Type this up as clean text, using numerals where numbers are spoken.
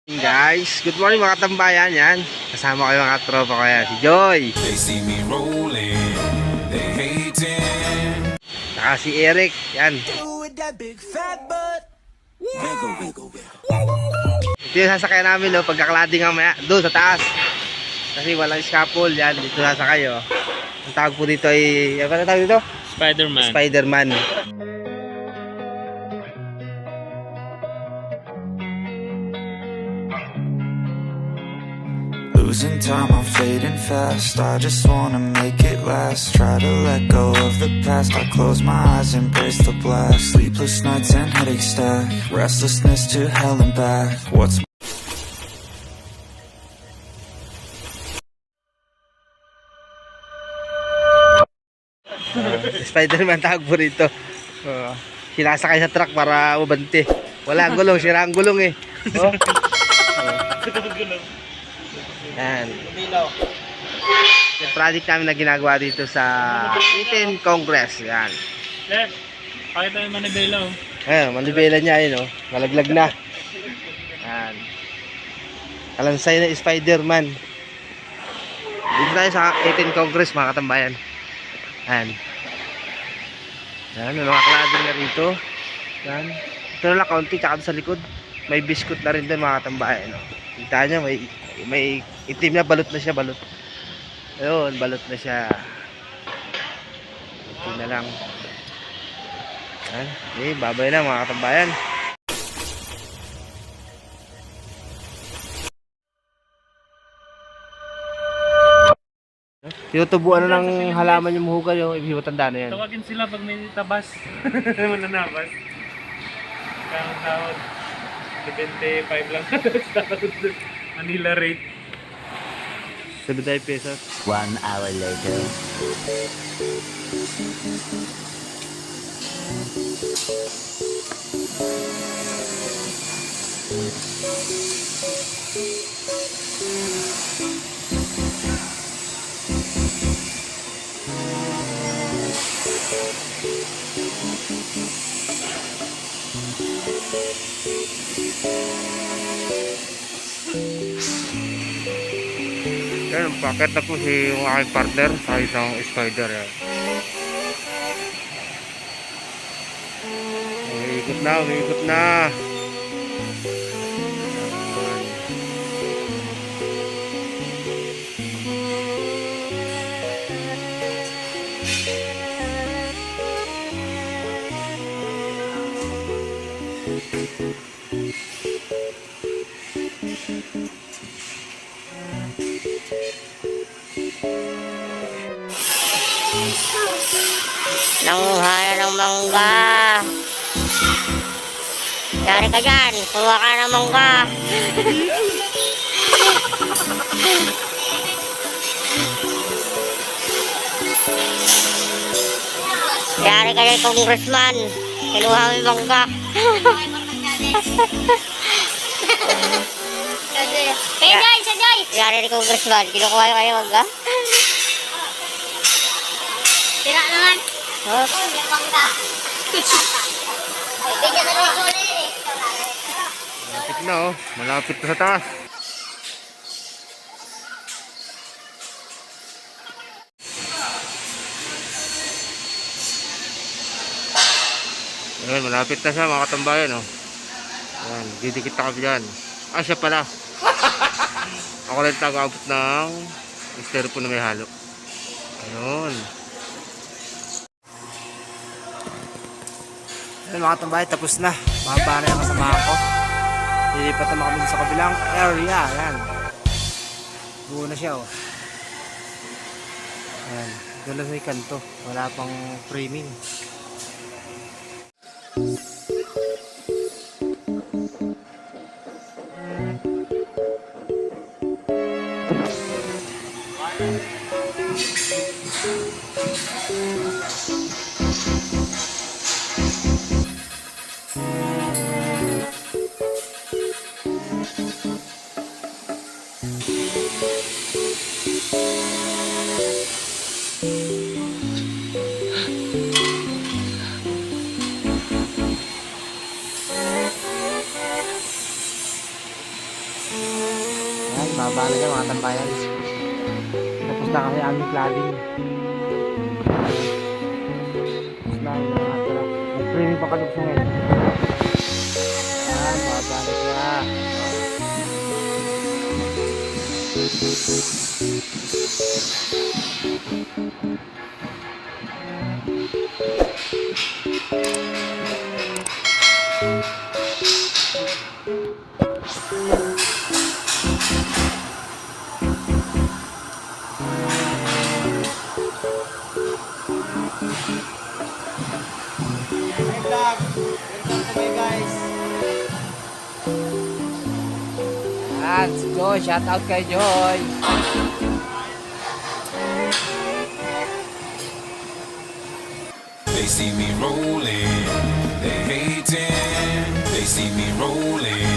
Guys, good morning mga tambayan yan. Kasama ko yung mga tropa ko yan. Si Joy. They see me rolling, they hating. Saka si Eric. Yan. Ito yung sasakyan namin no, pagkaklading mamaya. Doon sa taas. Kasi walang scaffold yan. Dito sasakay oh. Ang tawag po dito ay, ano tawag dito? Spider-Man. Spider-Man. Losing time, I'm fading fast. I just wanna make it last. Try to let go of the past. I close my eyes, embrace the blast. Sleepless nights and headaches stack. Restlessness to hell and back. What's Spider-Man tawag po rito. Sinasakay sa truck para mabante. Wala ang gulong, sira ang gulong eh. Oh. Yan. Yung project namin na ginagawa dito sa Iten Congress. Yan. Left. Pakita yung manibela oh. Ayan, manibela niya yun oh. Malaglag na. Yan. Kalansay na Spider-Man. Dito tayo sa Iten Congress mga katambayan. Yan. Yan, may mga kalading na rito. Yan. Ito na lang kaunti, tsaka sa likod. May biscuit na rin doon mga katambayan. No? Kita nyo, may itim na balot na siya, balot. Ayun, balot na siya. Ito na lang. Yan. Okay, babay na mga katambayan. Tinutubuan na ng halaman yung muhugal yung ibig matanda na yan. Tawagin sila pag may tabas. Mananabas. Kang tawad. 75 lang. Manila rate. 75 pesos. 1 hour later. Yan, packet na po si yung aking partner sa isang spider yan. Umiikot na, umiikot na. Nanguha na ng mangga. Yari ka dyan, kuha ka ng mangga. Yari ka dyan, congressman. Kinuha mo yung mangga. Sajay, sajay! Yari ni congressman, kinukuha yung kanyang mangga. Tira naman. Oh. Malapit na oh, malapit na sa taas. Ayan, malapit na siya mga katambayan oh. Ayan, didikit na kami dyan. Ah, siya pala. Ako lang tagaabot ng styrofoam na may halo. Ayun. Ayun mga tambayan, tapos na. Mahaba na yung kasamahan ko. Lilipat naman kami sa kabilang area. Ayan. Buo na siya oh. Ayan. Doon lang sa kanto. Wala pang framing. Ayan, baba na dyan mga tambayan. Tapos na kami aming cladding. Tapos na yung mga truck. Nag-training pa kalugsungin. Ayan, baba na siya. Ayan, si Joy. Shout out kay Joy. They see me rolling, they hating. They see me rolling,